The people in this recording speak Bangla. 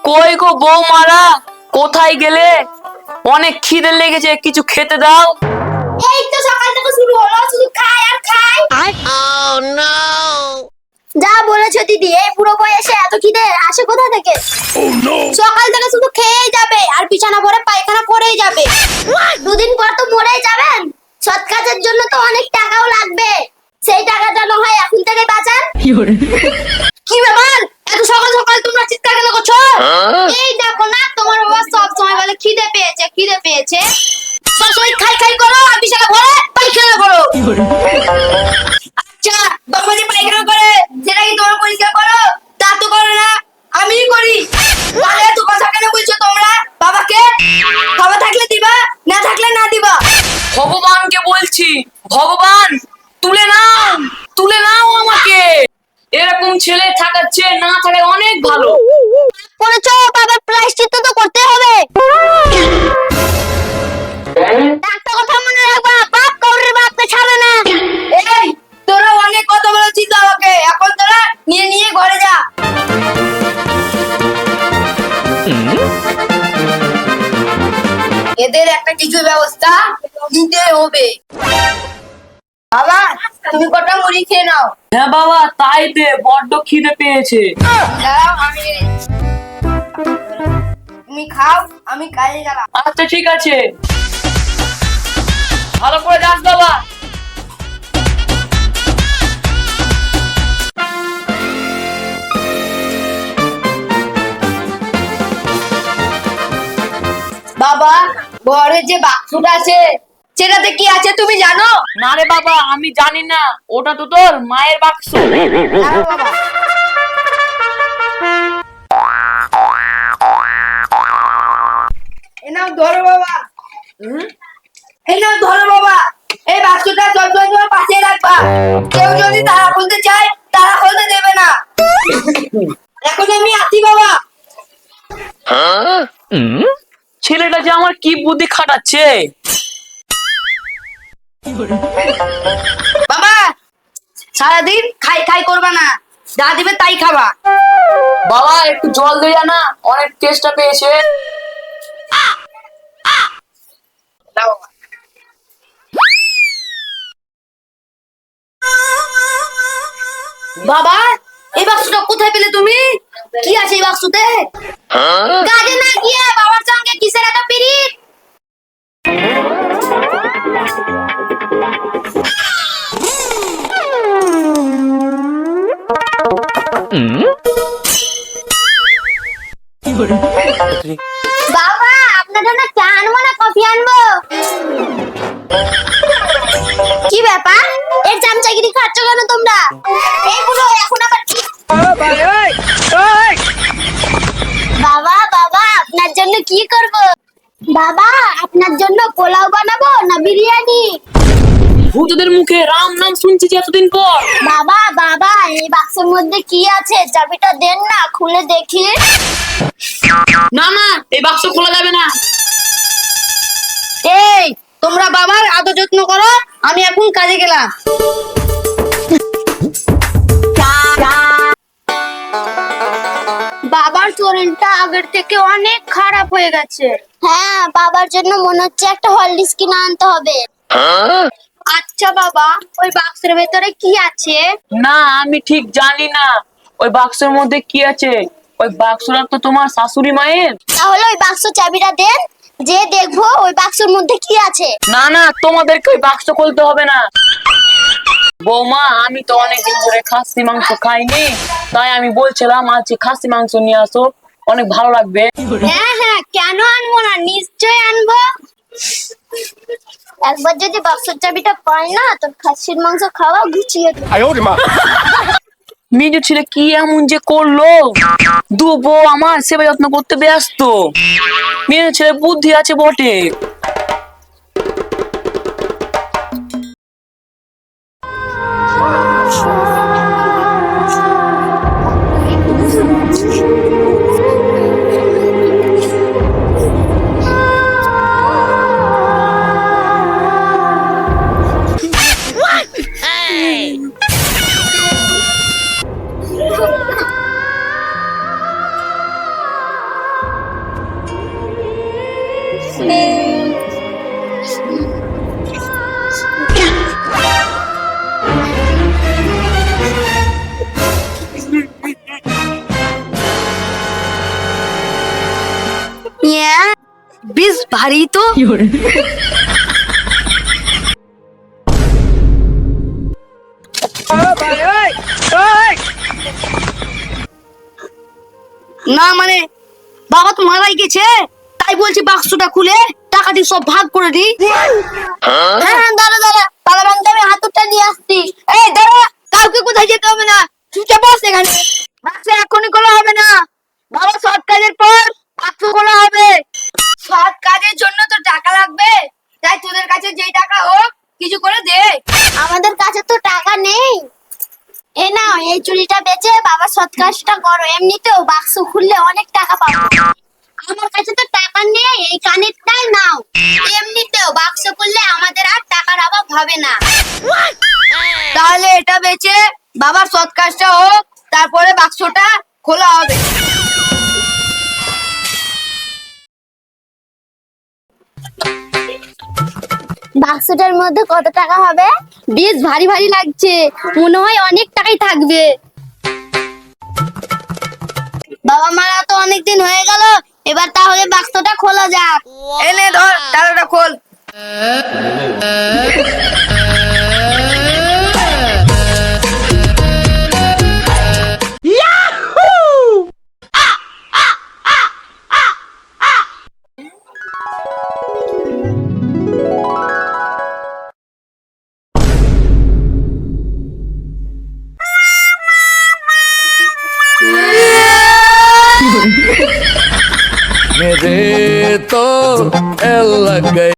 কই গো বৌমারা, কোথায় গেলে? অনেক খিদে লেগেছে, কিছু খেতে দাও। এই তো সকাল থেকে শুরু হলো, শুধু খাই আর খাই। যা বলেছো দিদি, এই বুড়ো বয়সে এত খিদে আসে কোথা থেকে? সকাল থেকে শুধু খেয়েই যাবে আর বিছানা ভরে পায়খানা করেই যাবে। দুদিন পর তো মরেই যাবেন। সৎ কাজের জন্য তো অনেক টাকাও লাগবে, সেই টাকাটা না হয় এখন থেকে বাঁচান। কি ব্যাপার, এত সকাল সকাল তোমরা চিৎকার কেন করছো? এই দেখো না, তোমার বাবা সব সময় বলে খিদে পেয়েছে খিদে পেয়েছে, সবসময় খাই খাই করো আর বিছানা ভরে পায়খানা করো। আচ্ছা, বাবা যে পায়খানা করে সেটা কি তোমরা পরিষ্কার করো? তা তো করো না, আমিই করি। তাহলে এত কথা কেন বলছো তোমরা বাবাকে? বাবা থাকলে দিবা, না থাকলে না দিবা। ভগবানকে বলছি, ভগবান তুলে নাও, তুলে নাও আমাকে। এরকম ছেলে থাকার চেয়ে না থাকা অনেক ভালো। বলেছো বাবার প্রায়শ্চিত্ত তো করতে হবে। একটা কথা মনে রাখবা, বাপ কাউরের বাপকে ছাড়ে না। এই তোরা অনেক কথা বলেছিস আমাকে, এখন তোরা নিয়ে নিয়ে ঘরে যা। এদের একটা কিছু ব্যবস্থা নিতে হবে। বাবা তুমি কটা মুড়ি খেয়ে নাও। হ্যাঁ বাবা, তাই দে, বড্ড খিদে পেয়েছে। দাঁড়াও, তুমি খাও, আমি কাজে গেলাম। আচ্ছা ঠিক আছে, ভালো করে যাস বাবা। বাবা ঘরে যে বাক্সটা আছে সেটাতে কি আছে তুমি জানো? না রে বাবা, আমি জানি না, ওটা তো তোর মায়ের বাক্স। দাঁড়াও বাবা। এই নাও ধরো বাবা। এই নাও ধরো বাবা, এই বাক্সটা সবসময় তোমার পাশে রাখবা। কেউ যদি তারা খুলতে চায় তারা খুলতে দেবে না। এখন আমি আসি বাবা। ছেলেটা যে আমার কি বুদ্ধি খাটাচ্ছে। বাবা সারাদিন খাই খাই করবা না, যা দিবে তাই খাবা। বাবা একটু জল দিয়ে না, অনেক টেস্টটা পেয়েছে। দাও। বাবা এই বাক্সটা কোথায় পেলে তুমি? কি আছে এই বাক্সতে? কাজে না গিয়ে বাবার সঙ্গে কিসের এত পিরিত? বাবা আপনার জন্য চা আনবো না কফি আনবো? কি ব্যাপার, এর চামচাগিরি খাচ্ছ কেন তোমরা? এই বুড়ো এখন আবার বাবা বাবা আপনার জন্য কি করব? বাবা আপনার জন্য পোলাও বানাবো না বিরিয়ানি? ভূতদের মুখে রাম নাম শুনছি যে এতদিন পর। বাবা বাবা এই বাক্সের মধ্যে কি আছে চাবিটা দেন না, খুলে দেখি। না না, এই বাক্স খোলা যাবে না। এই তোমরা বাবার আদর যত্ন করো, আমি এখন কাজে গেলাম। বাবার শরীরটা আগের থেকে অনেক খারাপ হয়ে গেছে। হ্যাঁ বাবার জন্য মনে হচ্ছে একটা হরলিক্স কিনে আনতে হবে। আচ্ছা বাবা ওই বাক্সের ভেতরে কি আছে? না আমি ঠিক জানি না ওই বাক্সের মধ্যে কি আছে। ওই বাক্সটা তো তোমার শাশুড়ি মায়ের। তাহলে ওই বাক্স চাবিটা দেন, যে দেখবো ওই বাক্সের মধ্যে কি আছে। না না, তোমাদেরকে ওই বাক্স খুলতে হবে না। বৌমা আমি তো অনেকদিন ধরে খাসি মাংস খাইনি, তাই আমি বলছিলাম আজকে খাসি মাংস নিয়ে আসো, অনেক ভালো লাগবে। হ্যাঁ হ্যাঁ কেন আনবো না, নিশ্চয়ই আনবো। একবার যদি বাক্সের চাবিটা পাই না, তোর খাসির মাংস খাওয়া গুছিয়ে দেব। মেজো ছেলে কি এমন যে করলো, দু বউ আমার সেবা যত্ন করতে ব্যস্ত। মেজো ছেলে বুদ্ধি আছে বটে। ভারী তো। না মানে বাবা তো মারাই গেছে, তাই বলছি বাক্সটা খুলে টাকাটি সব ভাগ করে দিই। হ্যাঁ দাঁড়া দাঁড়া, তালা ভাঙতে আমি হাতুরটা নিয়ে আসছি। এই দাঁড়া, কাউকে কোথায় যেতে হবে না, চুপচাপ বস এখানে। বাক্স এখনই খোলা হবে না, বাবা সৎ কাজের পর বাক্স খোলা হবে। সৎ কাজের জন্য তো টাকা লাগবে, তাই তোদের কাছে যেই টাকা হোক কিছু করে দে। আমাদের কাছে তো টাকা নেই। এ নাও, এই চুড়িটা বেচে বাবা সৎ কাজটা করো, এমনিতেও বাক্স খুললে অনেক টাকা পাবো। আমার কাছে তো টাকা নেই, এই কানেরটাই নাও, এমনিতেও বাক্স খুললে আমাদের আর টাকার অভাব হবে না। তাহলে এটা বেচে বাবার সৎ কাজটা হোক, তারপরে বাক্সটা খোলা হবে। বাক্সটার মধ্যে কত টাকা হবে? বেশ ভারী ভারী লাগছে, মনে হয় অনেক টাকাই থাকবে। বাবা মারা তো অনেকদিন হয়ে গেল, এবার তাহলে বাক্সটা খোলা যাক। এনে ধর, টাকাটা খোল। मेरे तो एल लग गए।